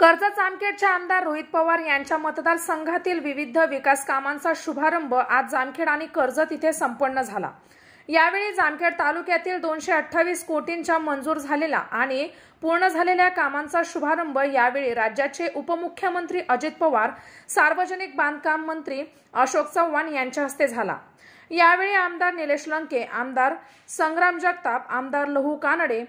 कर्जत जामखेडचे आमदार रोहित पवार यांच्या मतदारसंघातील विविध विकास कामांचा शुभारंभ आज जामखेड आणि कर्जत इथे संपन्न झाला। यावेळी जामखेड तालुक्यातील 228 कोटींच्या मंजूर झालेल्या आणि पूर्ण झालेल्या कामांचा शुभारंभ यावेळी राज्याचे उपमुख्यमंत्री अजित पवार, सार्वजनिक बांधकाम मंत्री अशोक चव्हाण यांच्या हस्ते झाला। यावेळी आमदार निलेश लंके, आमदार संग्राम जगताप, आमदार लहू कानडे,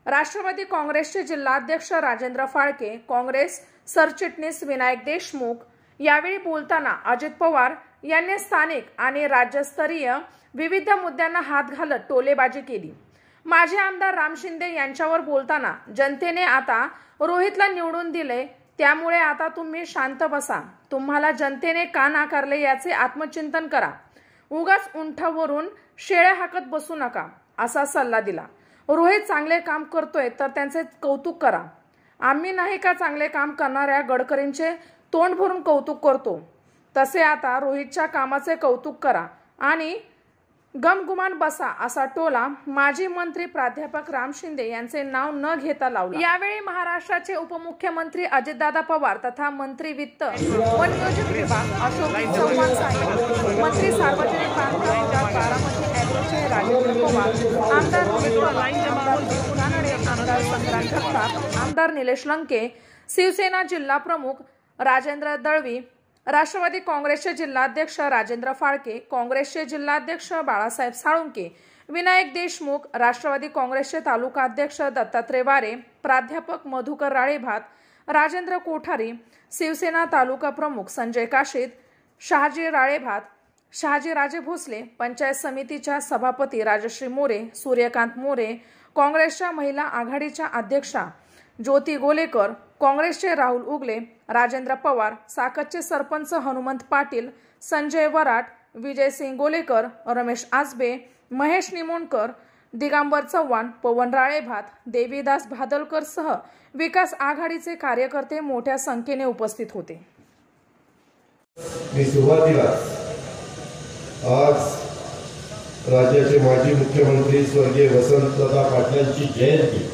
राष्ट्रवादी काँग्रेसचे जिल्हाध्यक्ष राजेंद्र फाळके, काँग्रेस सरचिटणीस विनायक देशमुख यावेळी बोलताना अजित पवार यांनी स्थानिक आणि राज्यस्तरीय विविध मुद्द्यांना हात घालत टोलेबाजी केली। माजी आमदार राम शिंदे यांच्यावर बोलताना जनतेने आता रोहितला निवडून दिले, त्यामुळे आता तुम्ही शांत बसा, तुम्हाला जनतेने का नाकारले याचे आत्मचिंतन करा, उगाच उंठावरून शेळ्या हाकत बसू नका असा सल्ला दिला। रोहित चांगले काम करतोय तर त्यांचे कौतुक करा, आम्ही नाही का चांगले काम करणाऱ्या गडकरींचे तोंड भरून कौतुक करतो, तसे आता रोहितच्या कामाचे कौतुक करा आणि गमगुमान बसा असा टोला माजी मंत्री प्राध्यापक राम शिंदे यांचे नाव न घेता लावला। यावेळी महाराष्ट्राचे उपमुख्यमंत्री अजितदादा पवार तथा मंत्री वित्त व नियोजन विभाग अशोक चव्हाण साहेब, मंत्री सार्वजनिक बांधकाम विभाग बारामती ॲग्रोचे राजेंद्र पवार, आमदार रोहित पवार, आमदार कानडे, आमदार संग्राम जगताप, आमदार निलेश लंके, शिवसेना जिल्हा प्रमुख राजेंद्र दळवी, राष्ट्रवादी काँग्रेसचे जिल्हाध्यक्ष राजेंद्र फाळके, काँग्रेसचे जिल्हाध्यक्ष बाळासाहेब साळुंके, विनायक देशमुख, राष्ट्रवादी काँग्रेसचे तालुका अध्यक्ष दत्तात्रय वारे, प्राध्यापक मधुकर राळेभात, राजेंद्र कोठारी, शिवसेना तालुका प्रमुख संजय काशीद, शहाजी राळेभात, शहाजी राजे भोसले, पंचायत समितीच्या सभापती राजश्री मोरे, सूर्यकांत मोरे, काँग्रेसच्या महिला आघाडीच्या अध्यक्षा ज्योती गोलेकर, काँग्रेसचे राहुल उगले, राजेंद्र पवार, साकतचे सरपंच हनुमंत पाटील, संजय वराट, विजय सिंग गोलेकर, रमेश आजबे, महेश निमोणकर, दिगंबर चव्हाण, पवन राळेभात, देवीदास भादलकर सह विकास आघाडीचे कार्यकर्ते मोठ्या संख्येने उपस्थित होते। मी सुरुवातीला आज राज्याचे माजी मुख्यमंत्री स्वर्गीय वसंतदादा पाटलांची जयंती,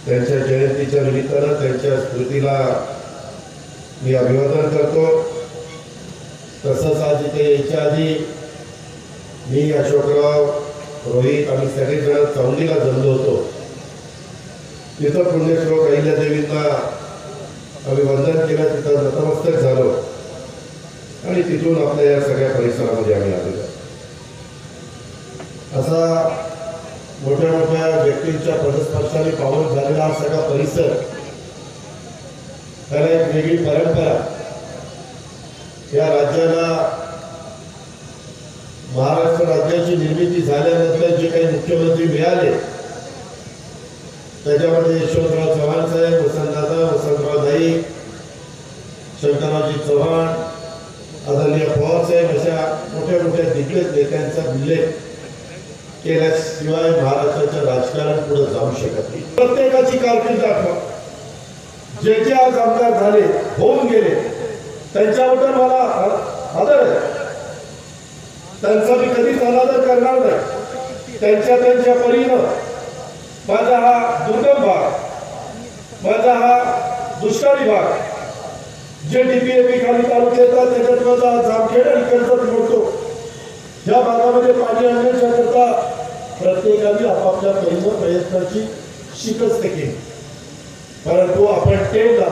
त्यांच्या जयंतीच्या निमित्तानं त्यांच्या स्मृतीला मी अभिवादन करतो। तसंच आज इथे यायच्या आधी मी, अशोकराव, रोहित आम्ही सगळेजण चौंडीला जमलो होतो। तिथं पुण्यश्लोक अहिल्यादेवींना आम्ही वंदन केलं, तिथं नतमस्तक झालो आणि तिथून आपल्या या सगळ्या परिसरामध्ये आम्ही आलेलो। असा मोठ्या मोठ्या व्यक्तींच्या पदस्पर्शाने पावन झालेला हा सगळा परिसर, त्याला एक वेगळी परंपरा, या राज्याला महाराष्ट्र राज्याची निर्मिती झाल्यानंतर जे काही मुख्यमंत्री मिळाले त्याच्यामध्ये यशवंतराव चव्हाण साहेब, वसंतदादा, वसंतराव नाईक, शंकररावजी चव्हाण, आदरणीय पवार साहेब अशा मोठ्या मोठ्या दिग्गज नेत्यांचा उल्लेख केल्याशिवाय महाराष्ट्राचं राजकारण पुढे जाऊ शकत नाही। प्रत्येकाची कारकीर्द आठवा, जे जे आज आमदार झाले, होऊन गेले, त्यांच्याबद्दल मला आदर आहे, त्यांचा मी कधीच अनादर करणार नाही। त्यांच्या परीनं माझा हा दुर्गम भाग, माझा हा दुष्काळी भाग, जे DPAP खाली तालुके येतात त्याच्यात माझा जामखेड आणि कर्जत मोडतो, या भागामध्ये पाणी आणण्याच्या करता प्रत्येकाने आपापल्या परीनं प्रयत्नाची शिकस्त केली, परंतु आपण टेनला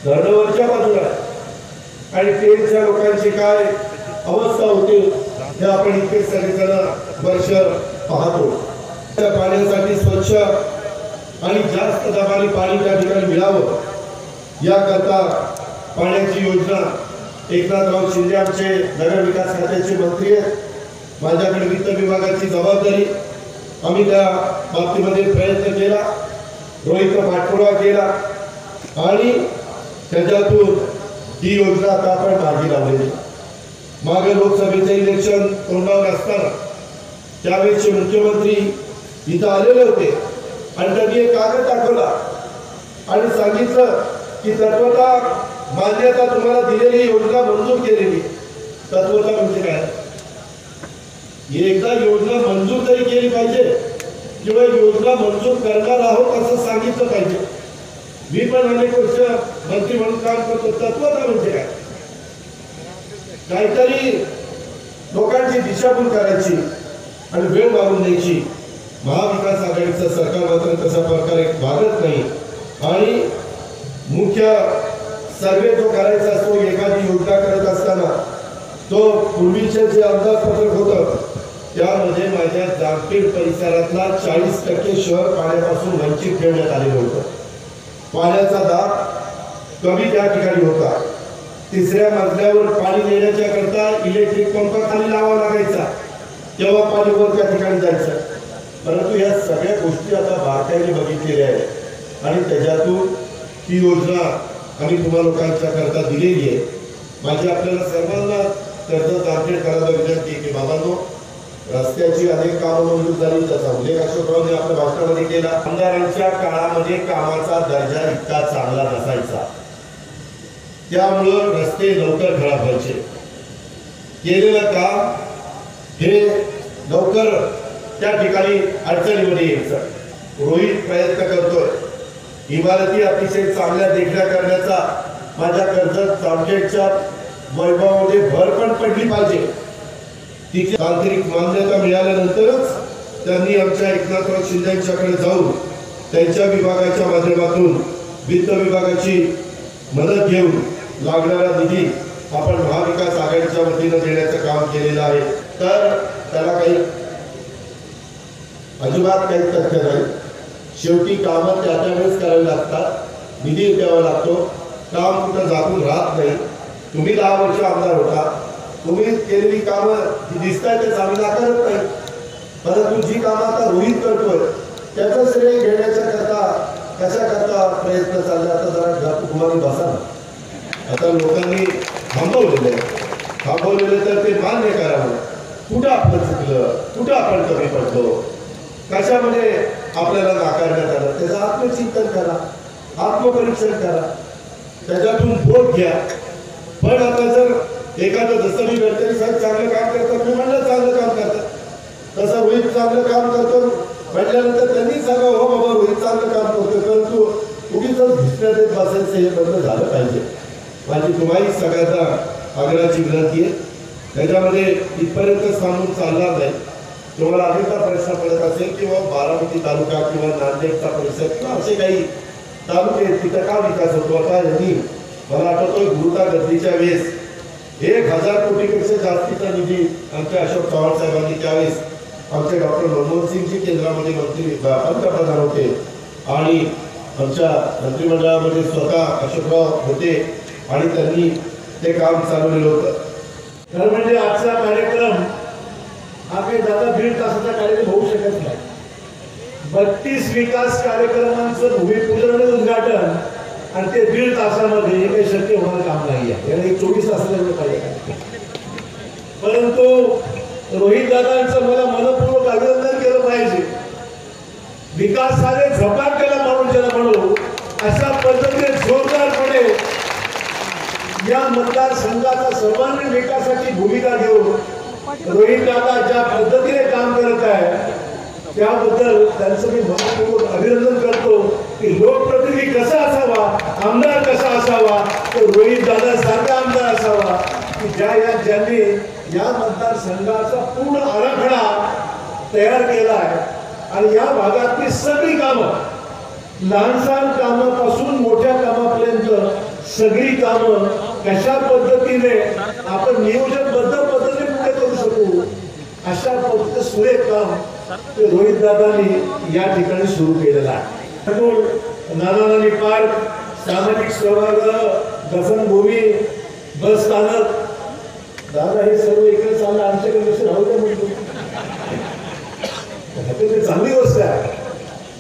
धरणावरच्या बाजूला आणि टेनच्या लोकांची काय अवस्था होते हे आपण इतके सगळेजण वर्ष पाहतो। त्या पाण्यासाठी स्वच्छ आणि जास्त दाबाने पाणी त्या ठिकाणी मिळावं याकरता पाण्याची योजना एकनाथराव शिंदे आमचे नगर विकास खात्याचे मंत्री आहेत, माझ्याकडे वित्त विभागाची जबाबदारी, आम्ही त्या बाबतीमध्ये प्रयत्न केला, रोहितचा पाठपुरावा केला आणि त्याच्यातून ही योजना आता आपण मार्गी लावलेली। मागे लोकसभेचे इलेक्शन तोंडावर असताना त्यावेळेचे मुख्यमंत्री इथं आलेले होते आणि त्यांनी एक कागद दाखवला आणि सांगितलं की तत्वता मान्यता तुम्हाला दिलेली योजना मंजूर केलेली। तत्वता म्हणजे काय? एकदा योजना मंजूर तरी केली पाहिजे किंवा योजना मंजूर करणार आहोत असं सांगितलं पाहिजे। मी पण अनेक वर्ष मंत्री म्हणून काम करतो. तत्वता म्हणजे काय? काहीतरी लोकांची दिशाभूल करायची आणि वेळ मारून द्यायची. महाविकास आघाडीचं सरकार मात्र तशा प्रकारे वागत नाही. आणि मुख्य सर्वे जो करायचा असतो, एखादी योजना करत असताना तो पूर्वीचे जे अंदाजपत्रक होतं त्यामध्ये माझ्या जामखेड परिसरातला 40% शहर पाण्यापासून वंचित ठेवण्यात आलेलं होतं. पाण्याचा दाब कमी त्या ठिकाणी होता. तिसऱ्या मजल्यावर पाणी नेण्याच्या करता इलेक्ट्रिक पंप खाली लावावा लागायचा, तेव्हा पाणी वर त्या ठिकाणी जायचं. परंतु या सगळ्या गोष्टी आता बारकाईने बघितलेल्या आहेत आणि त्याच्यातून ही योजना आम्ही तुम्हा लोकांच्या करता दिलेली आहे. माझी आपल्याला सर्वांना कर्ज जामखेड करायला विनंती की बाबांनो, रस्त्याची अनेक कामं मंजूर झाली, त्याचा उल्लेख अशोकरावने आपल्या भाषणामध्ये केला. आमदारांच्या काळामध्ये कामाचा दर्जा इतका चांगला नसायचा, त्यामुळं रस्ते लवकर खराब व्हायचे. केलेलं काम हे लवकर त्या ठिकाणी अडचणीमध्ये यायचं. रोहित प्रयत्न करतोय इमारती अतिशय चांगल्या देखण्या करण्याचा. माझ्या कर्जत जामखेडच्या वैभवामध्ये भर पण पडली पाहिजे. तिथे तांत्रिक मान्यता मिळाल्यानंतरच त्यांनी आमच्या एकनाथराव शिंदेच्याकडे जाऊन त्यांच्या विभागाच्या माध्यमातून वित्त विभागाची मदत घेऊन लागणारा निधी आपण महाविकास आघाडीच्या वतीनं देण्याचं काम केलेलं आहे. तर त्याला काही अजिबात काही तथ्य नाही. शेवटी कामं त्या त्यावेळेस करावी लागतात, निधी द्यावा लागतो, काम कुठं जागून राहत नाही. तुम्ही 10 वर्ष आमदार होता, तुम्ही केलेली कामं दिसतायतच, आम्ही नाकारत नाही. परंतु जी कामं आता रोहित करतोय त्याचं श्रेय घेण्याच्या करता कशा करता प्रयत्न चालले. आता जरा घुमारी बसा ना. आता लोकांनी थांबवलेलं तर ते मान्य करावं. कुठं आपलं चुकलं, कुठं आपण कमी पडलो, कशामध्ये आपल्याला नाकारण्यात आलं, त्याचं आत्मचिंतन करा, आत्मपरीक्षण करा, त्याच्यातून बोध घ्या. पण आता जर एखादं जसं मी गडकरी साहेब चांगलं काम करतात, मी म्हणलं चांगलं काम करतात, तसं रोहित चांगलं काम करतो म्हटल्यानंतर त्यांनी सांगा हो बाबा रोहित चांगलं काम करतो, परंतु उगीच दिसण्यात येत बसायचं हे बंद झालं पाहिजे. माझी तुम्हाही सगळ्यांना आग्रहाची विनंती आहे. त्याच्यामध्ये इथपर्यंत सांगून चालणार नाही. तुम्हाला अनेकदा प्रश्न पडत असेल किंवा बारामती तालुका किंवा नांदेडचा परिसर किंवा असे काही तालुके तिथं का विकास होतो. आता यांनी मला आठवतोय गुरुता गर्दीच्या वेळेस 1000 कोटीपेक्षा जास्तीचा निधी आमच्या अशोक चव्हाण साहेबांनी त्यावेळेस आमचे डॉक्टर मनमोहन सिंगजी केंद्रामध्ये मंत्री पंतप्रधान होते आणि आमच्या मंत्रिमंडळामध्ये स्वतः अशोकराव होते आणि त्यांनी ते काम चालवलेलं होतं. खरं म्हणजे आजचा कार्यक्रम हा काही दादा 1.5 तासाचा कार्यक्रम होऊ शकत नाही. 32 विकास कार्यक्रमांचं भूमिपूजन आणि उद्घाटन आणि ते 1.5 तासामध्ये हे काही शक्य होणार काम नाही आहे. याला 24 तासाला पाहिजे. परंतु रोहित दादांचं मला मनपूर्वक अभिनंदन केलं पाहिजे. विकासाने झपाटलेला माणूस ज्याला म्हणू अशा पद्धतीने जोरदारपणे या मतदारसंघाचा सर्वांगीण विकासाची भूमिका घेऊन रोहित दादा ज्या पद्धतीने काम करत आहे त्याबद्दल त्यांचं मी मनपूर्वक अभिनंदन करतो. की लोकप्रतिनिधी कसा असावा, आमदार कसा असावा, तो रोहित दादा सारखा आमदार असावा की ज्यांनी या मतदारसंघाचा पूर्ण आराखडा तयार केला आहे आणि या भागातली सगळी कामं लहानसहान कामापासून मोठ्या कामापर्यंत सगळी कामं कशा पद्धतीने आपण नियोजनबद्ध पद्धतीने पुढे करू शकू अशा पद्धतीचं सुरेख काम ते रोहित दादांनी या ठिकाणी सुरू केलेलं आहे. नाना पार्क, सामाजिक सभागृह, दफनभूमी, बस स्थानक, दादा हे सर्व इकडे चाललं आमच्याकडे लक्ष राहू द्या म्हणतो. चांगली गोष्ट आहे.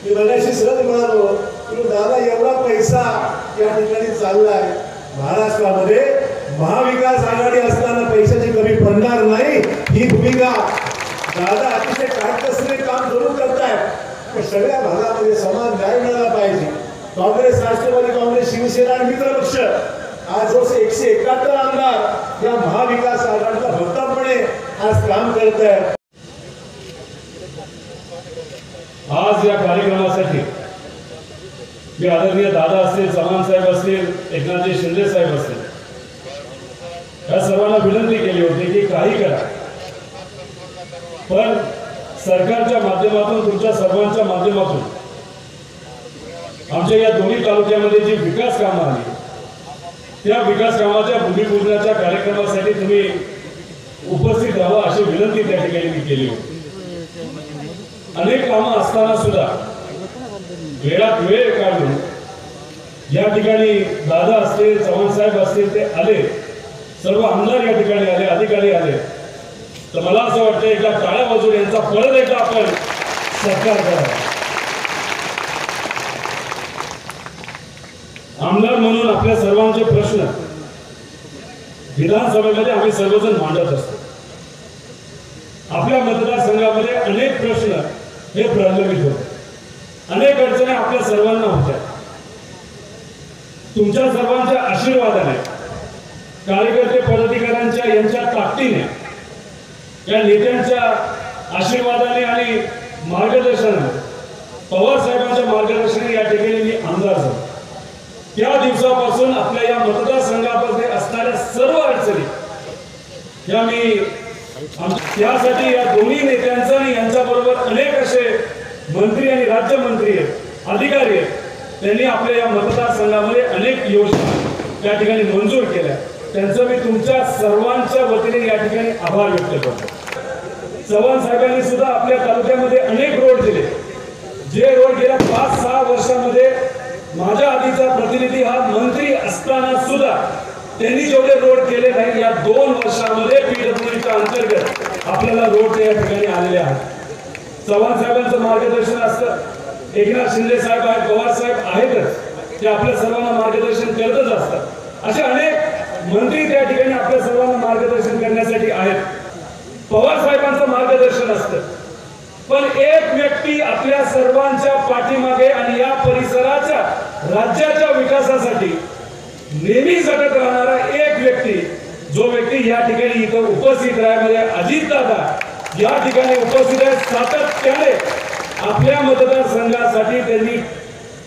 मी बघायची सहज म्हणालो की दादा एवढा पैसा या ठिकाणी चाललाय. महाराष्ट्रामध्ये महाविकास आघाडी असताना पैशाची कमी पडणार नाही ही भूमिका दादा अतिशय काटकसरीने काम जरूर करतायत. सगळ्या भागामध्ये समान न्याय मिळाला पाहिजे. काँग्रेस, राष्ट्रवादी काँग्रेस, शिवसेना आणि मित्रपक्ष आज 171 आमदार या महाविकास आघाडीला भक्कमपणे आज काम करत आहेत. आज या कार्यक्रमासाठी मी आदरणीय दादा असतील, चव्हाण साहेब असतील, एकनाथजी शिंदे साहेब असतील, या सर्वांना विनंती केली होती की काही करा, पण सरकारच्या माध्यमातून, तुमच्या सर्वांच्या माध्यमातून आमच्या या दोन्ही तालुक्यामध्ये जी विकास कामं आली, त्या विकास कामाच्या भूमिपूजनाच्या कार्यक्रमासाठी तुम्ही उपस्थित राहावं अशी विनंती त्या ठिकाणी मी केली होती. अनेक कामं असताना सुद्धा वेळात वेळ काढून या ठिकाणी दादा असतील, चव्हाण साहेब असतील, ते आले, सर्व आमदार या ठिकाणी आले, अधिकारी आले. तर मला असं वाटतं एकदा टाळ्या वाजवून यांचा परत एकदा आपण सत्कार करावा. आमदार म्हणून आपल्या सर्वांचे प्रश्न विधानसभेमध्ये आम्ही सर्वजण मांडत असतो. आपल्या मतदारसंघामध्ये अनेक प्रश्न हे प्रलंबित होते, अनेक अडचणी आपल्या सर्वांना होत्या. तुमच्या सर्वांच्या आशीर्वादाने, कार्यकर्ते पदाधिकाऱ्यांच्या यांच्या ताकदीने, या नेत्यांच्या आशीर्वादाने आणि मार्गदर्शनाने, पवार साहेबांच्या मार्गदर्शनाने या ठिकाणी मी आमदार झालो. त्या दिवसापासून आपल्या या मतदारसंघामध्ये असणाऱ्या सर्व अडचणी या मी त्यासाठी या दोन्ही नेत्यांचा आणि यांच्याबरोबर अनेक असे मंत्री आणि राज्यमंत्री अधिकारी आहेत, त्यांनी आपल्या या मतदारसंघामध्ये अनेक योजना त्या ठिकाणी मंजूर केल्या. त्यांचं मी तुमच्या सर्वांच्या वतीने या ठिकाणी आभार व्यक्त करतो. चव्हाण साहेबांनी सुद्धा आपल्या तालुक्यामध्ये अनेक रोड दिले, जे रोड गेल्या 5-6 वर्षामध्ये माझ्या आधीचा प्रतिनिधी हा मंत्री असताना सुद्धा त्यांनी जेवढे रोड केले नाही, या 2 वर्षामध्ये पीडब्ल्यूडीच्या अंतर्गत आपल्याला रोड या ठिकाणी आलेले आहेत. चव्हाण साहेबांचं मार्गदर्शन असतं, एकनाथ शिंदे साहेब आहेत, पवार साहेब आहेतच, ते आपल्या सर्वांना मार्गदर्शन करतच असतात. असे अनेक मंत्री त्या ठिकाणी आपल्या सर्वांना मार्गदर्शन करण्यासाठी आहेत. पवार साहेबांचं मार्गदर्शन असतं, पण एक व्यक्ती आपल्या सर्वांच्या पाठीमागे आणि या परिसराच्या, राज्याच्या विकासासाठी नेहमी झटत राहणारा एक व्यक्ती, जो व्यक्ती या ठिकाणी इथं उपस्थित राहण्यामध्ये अजितदादा या ठिकाणी उपस्थित आहेत. सातत्याने आपल्या मतदारसंघासाठी त्यांनी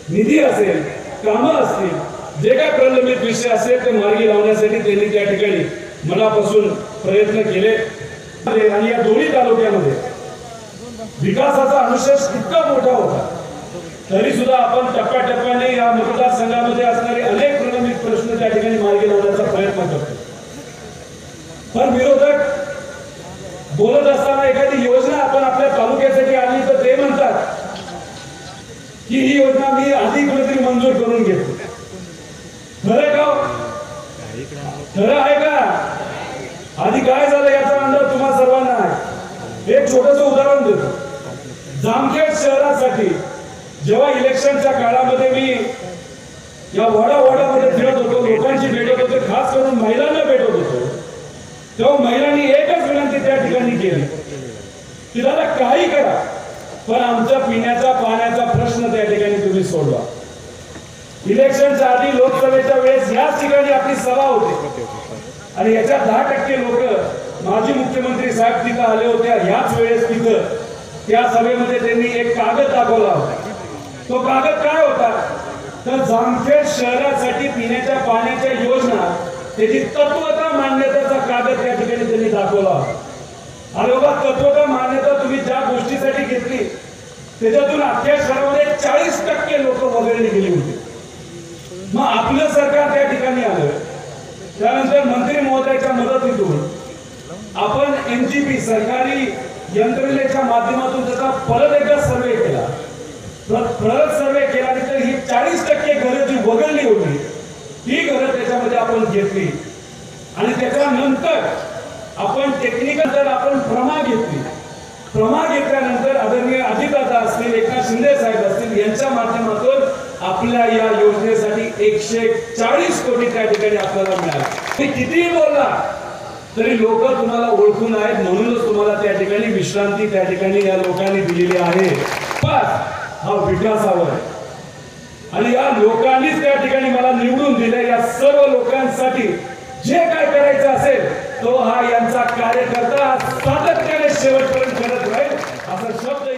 निधी असेल, कामं असतील, जे काय प्रलंबित विषय असेल ते मार्गी लावण्यासाठी त्यांनी त्या ठिकाणी मनापासून प्रयत्न केले. आणि या दोन्ही तालुक्यामध्ये विकासाचा अनुशेष इतका मोठा होता, तरी सुद्धा आपण टप्प्याटप्प्याने या मतदारसंघामध्ये असणारे अनेक प्रलंबित प्रश्न त्या ठिकाणी मार्गी लावण्याचा प्रयत्न करतो. पण विरोधक बोलत असताना एखादी योजना आपण आपल्या तालुक्यासाठी आली तर ते म्हणतात की ही योजना मी आधी कुठेतरी मंजूर करून घेतो. खरं का? खरं आहे का? आधी काय झालं याचा अंदाज तुम्हा सर्वांना आहे. एक छोटस उदाहरण देतो. जामखेड शहरासाठी जेव्हा इलेक्शनच्या काळामध्ये मी या वडावडामध्ये फिरत होतो, लोकांची भेटत होते, खास करून महिलांना भेटत होतो, तेव्हा महिलांनी एकच विनंती त्या ठिकाणी केली की दादा काही करा, पण आमच्या पिण्याचा पाण्याचा प्रश्न त्या ठिकाणी तुम्ही सोडवा. इलेक्शनच्या आधी लोकसभेच्या वेळेस याच ठिकाणी आपली सभा होती आणि याच्या 10% लोक माजी मुख्यमंत्री साहेब तिथं आले होते. याच वेळेस तिथं त्या सभेमध्ये त्यांनी एक कागद दाखवला होता. तो कागद काय होता तर जामखेड शहरासाठी पिण्याच्या पाण्याच्या योजना त्याची तत्वता मान्यतेचा कागद त्या ठिकाणी त्यांनी दाखवला होता. अरे बाबा, तत्वता मान्यता तुम्ही ज्या गोष्टीसाठी घेतली त्याच्यातून अख्ख्या शहरामध्ये 40% लोक वगळली गेली होती. मग आपलं सरकार त्या ठिकाणी आलं. त्यानंतर मंत्री महोदयाच्या मदतीतून आपण MGP सरकारी यंत्रणेच्या माध्यमातून त्याचा परत एकदा सर्वे केला. परत सर्वे केल्यानंतर ही 40% घरं जी वगळली होती ही घरं त्याच्यामध्ये आपण घेतली आणि त्याच्यानंतर आपण टेक्निकल आपण प्रमा घेतली. प्रमा घेतल्यानंतर आदरणीय अजितदादा असतील, एकनाथ शिंदे साहेब असतील यांच्या माध्यमातून आपल्या या योजनेसाठी 140 कोटी त्या ठिकाणी आपल्याला मिळाले. मी कितीही बोलला तरी लोक तुम्हाला ओळखून आहेत, म्हणूनच तुम्हाला त्या ठिकाणी विश्रांती त्या ठिकाणी या लोकांनी दिलेली आहे. हा विकासावर आहे आणि या लोकांनीच त्या ठिकाणी मला निवडून दिले. या सर्व लोकांसाठी जे काय करायचं असेल तो हा यांचा कार्यकर्ता सातत्याने शेवटपर्यंत करत राहील असा शब्द